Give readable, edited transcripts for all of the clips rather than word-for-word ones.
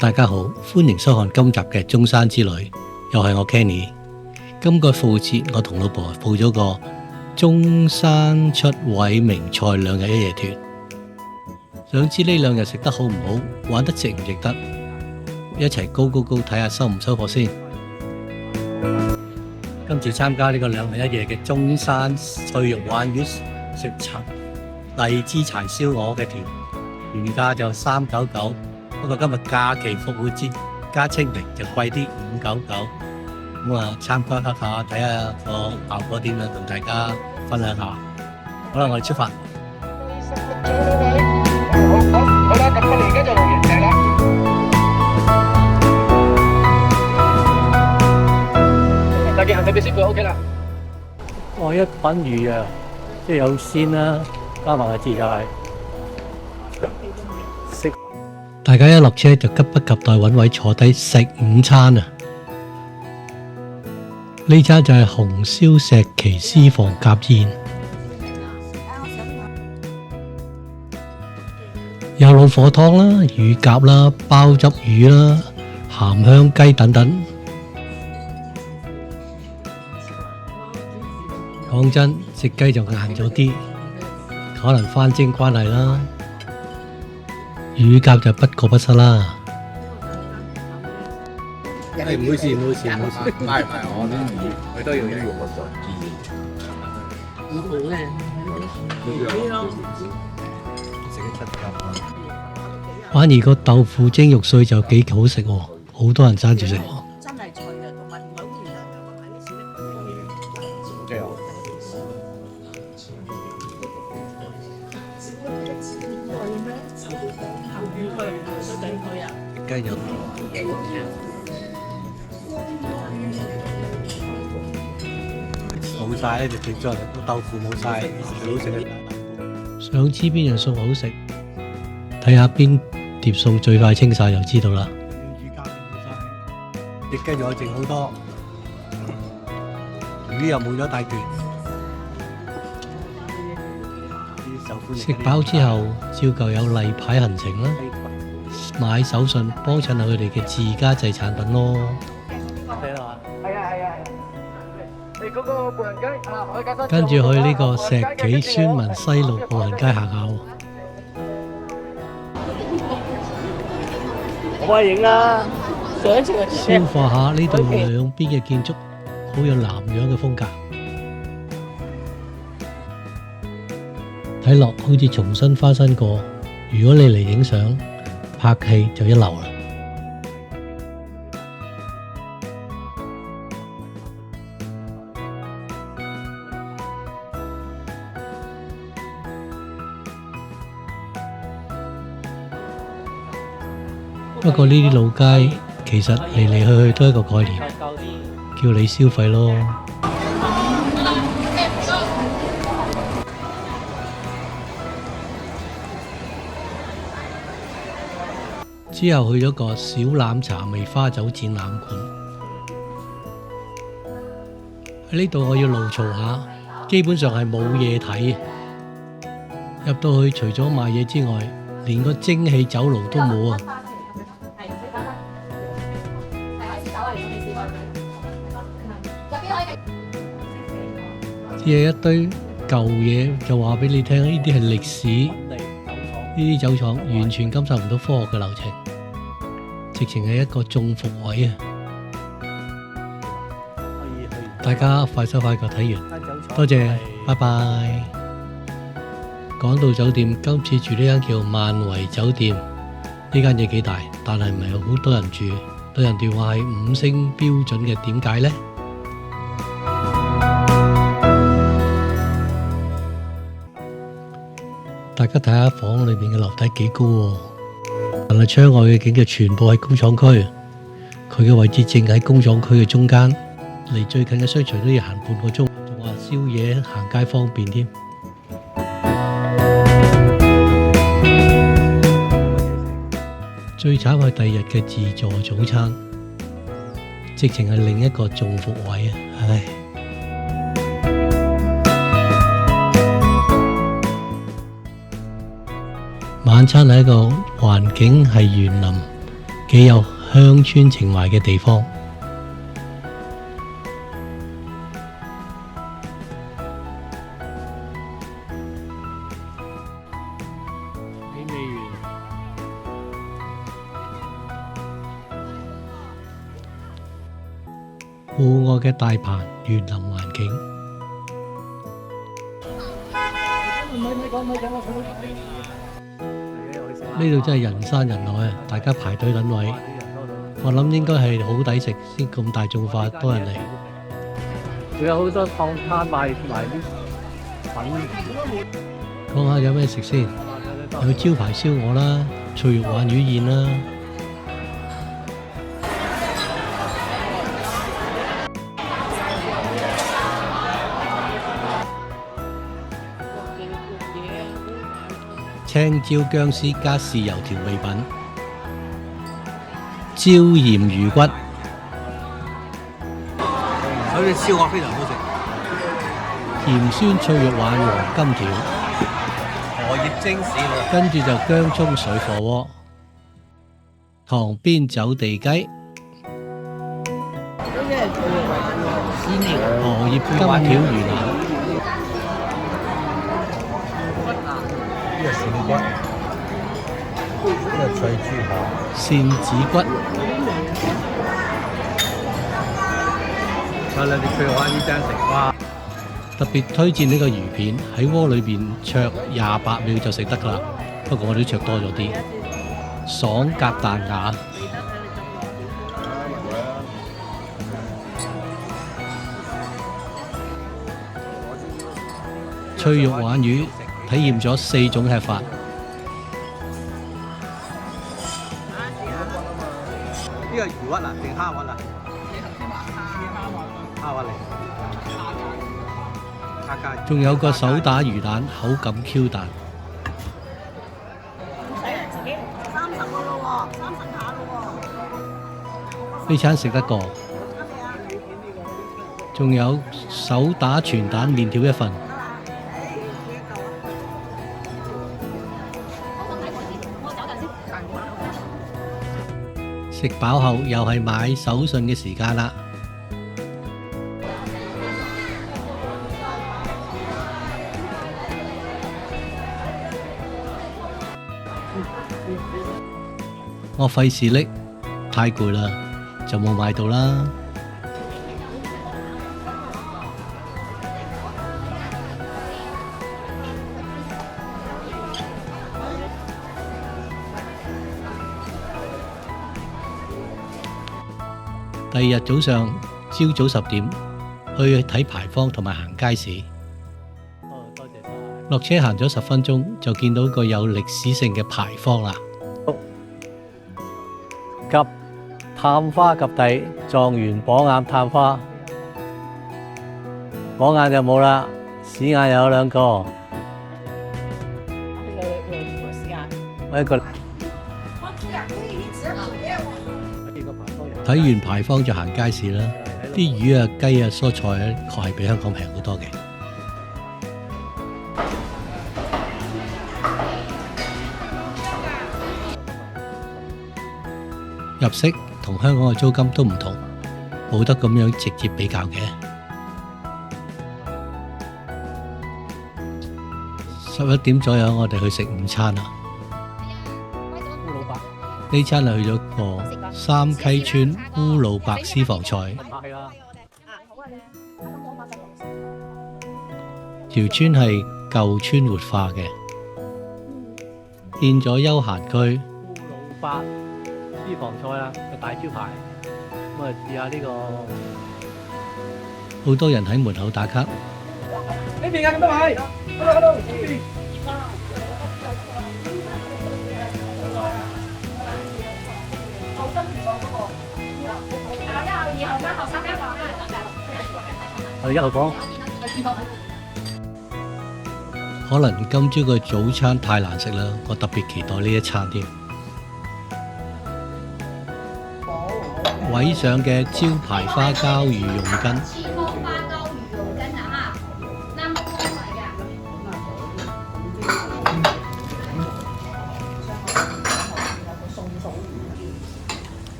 大家好，歡迎收看今集嘅中山之旅，又係我 Kenny。今個復活節，我同老婆報咗個中山出位名菜2日1夜團。想知呢2日食得好唔好，玩得值唔值得？一齊高睇下收唔收貨先。今次參加呢個2日1夜嘅中山翠玉灣魚食荔枝柴燒鵝嘅團，原價就399，不過今日假期復活節加清明就貴啲599。咁啊，參加一下睇下個效果點樣，同大家分享下。好啦，我哋出發。好啦，咁我哋而家就錄完訂啦。大家行睇俾師傅 OK 啦。哇！一品魚啊，即係有鮮啦，加埋個字就係食。大家一落車就急不及待揾位坐低食午餐啊！呢餐就係紅燒石岐私房夾宴，有老火湯啦、乳鴿啦、鮑汁魚啦、鹹香雞等等。講真，食雞就硬咗啲，可能翻蒸關係啦。乳鴿就不過不失啦。唔好意思，唔好意思，唔好意思，唔係，我啲魚佢都要一樣嘅反而個豆腐蒸肉碎就幾好食喎，好多人爭住食喎。真係脆嘅，同埋唔係好黏雞肉冇晒咧，就斷咗個豆腐冇晒，最好食嘅豆腐。想知邊樣餸好食，睇下邊碟餸最快清晒就知道啦。隻雞仲有剩好多，魚又冇咗大段。食飽之後，照舊有例牌行程啦，買手信幫襯下佢哋嘅自家製產品咯。跟住去呢個石岐宣文西路步行街行下喎。我幫你影啦，上一次嘅消化下呢度兩邊嘅建築，好有南洋嘅風格。睇落好似重新翻新過。如果你嚟影相拍戲就一流啦。不過呢啲老街其實嚟嚟去去都係一個概念，叫你消費咯。之後去咗個小欖茶味花酒展覽館，喺呢度我要露嘈下，基本上係冇嘢睇。入到去除咗賣嘢之外，連個蒸汽酒爐都冇啊！只係一堆舊嘢，就話俾你聽，呢啲係歷史，呢啲酒廠完全感受唔到科學嘅流程，直情係一個中伏位啊！大家快手快腳睇完，多謝，拜拜。講到酒店，今次住呢間叫萬維酒店，呢間嘢幾大，但係唔係好多人住，對人哋話係5星標準嘅，點解呢？大家睇下房裏面嘅樓梯幾高喎，但係窗外嘅景嘅全部喺工廠區，佢嘅位置正喺工廠區嘅中間，離最近嘅商場都要行半個鐘，仲話宵夜行街方便添。最慘係第二日嘅自助早餐，直情係另一個中伏位啊！唉。晚餐係一個環境係園林，幾有鄉村情懷嘅地方。美味園戶外嘅大棚園林環境。呢度真係人山人海啊！大家排隊等位，我諗應該係好抵食先咁大眾化，多人嚟。仲有好多檔攤賣啲粉。講下有咩食先？有招牌燒鵝啦，脆肉鯇魚宴啦。青椒薑絲加豉油調味品，椒鹽魚骨，所以燒鵝非常好食。甜酸脆肉鯇黃金條，荷葉蒸豉喎。跟住就薑葱水火鍋，塘邊走地雞，荷葉金條魚腩。呢個鱔骨，呢個脆豬扒，扇子骨，有兩條脆肉鯇魚爭食哇！特別推薦呢個魚片，喺鍋裏邊灼28秒就食得㗎啦。不過我哋灼多咗啲，爽夾彈牙。脆肉鯇魚體驗咗4種吃法。呢個魚骨啊，定蝦骨啊？蝦骨嚟。仲有個手打魚蛋，口感 Q 彈。呢餐食得過。仲有手打全蛋麵條1份。食飽後又係買手信嘅時間啦。我費事拎，太攰啦，就冇買到啦。第二日早上，朝早10點去睇牌坊同埋行街市。多謝晒。落車行咗10分鐘，就見到個有歷史性嘅牌坊啦。及探花及第狀元榜眼探花，榜眼就冇啦，屎眼又有2個。我一個。睇完牌坊就行街市啦，啲魚啊、雞啊、蔬菜咧，確係比香港平好多嘅。入息同香港嘅租金都唔同，冇得咁樣直接比較嘅。11點左右，我哋去食午餐啦。呢餐係去咗個三溪村烏魯伯私房菜。條村係舊村活化嘅，變咗休閒區。烏魯伯私房菜啦，個大招牌。咁啊，試下呢個。好多人喺門口打卡。呢邊啊，咁多位，hello，呢邊。我哋1號房。可能今朝嘅早餐太難食啦，我特別期待呢一餐添。位上嘅招牌花膠魚蓉羹。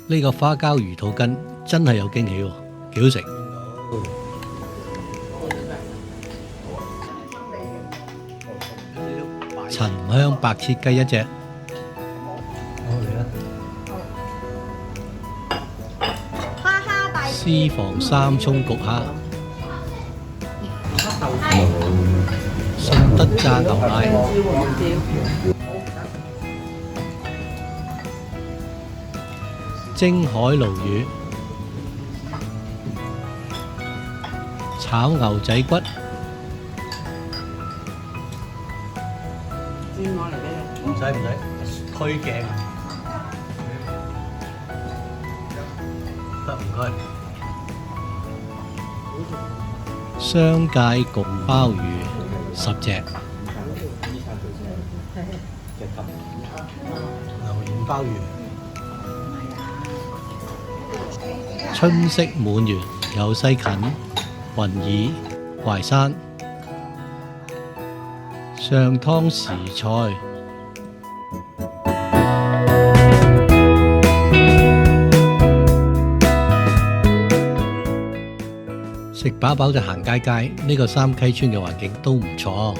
呢個花膠魚肚筋真係有驚喜喎，幾好食。陳香白切雞一隻，好嚟啦！私房三葱焗蝦，順德炸牛奶，蒸海鱸魚，炒牛仔骨，唔使，推鏡得唔該。雙界焗鮑魚10隻，榴蓮鮑魚，春色滿園有西芹、雲耳、淮山，上湯時菜。食飽飽就行街街，呢個三溪村嘅環境都唔錯。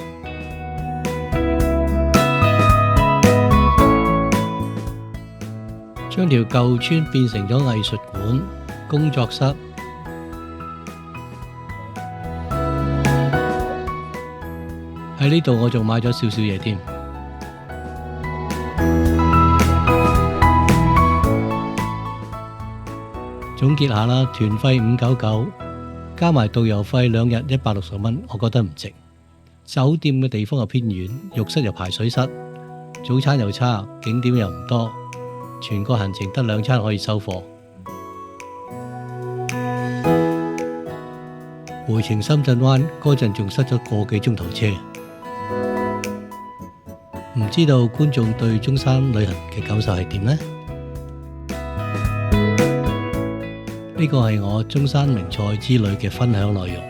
將條舊村變成咗藝術館、工作室。喺呢度我仲買咗少少嘢添。總結下啦，團費599。加埋導遊費2日160蚊，我覺得唔值。酒店嘅地方又偏遠，浴室又排水室，早餐又差，景點又唔多，全個行程得2餐可以收貨。回程深圳灣嗰陣仲塞咗個幾鐘頭車。唔知道觀眾對中山旅行嘅感受係點呢？呢個係我中山名菜之旅嘅分享內容。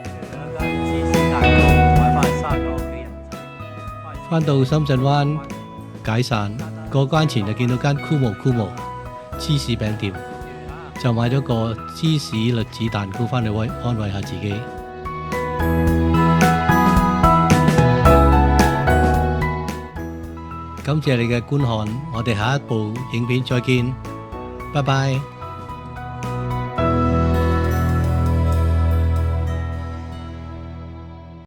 返到深圳灣解散，過關前就見到間酷慕芝士餅店，就買咗個芝士栗子蛋糕返去安慰下自己。感謝你嘅觀看，我哋下一部影片再見，拜拜。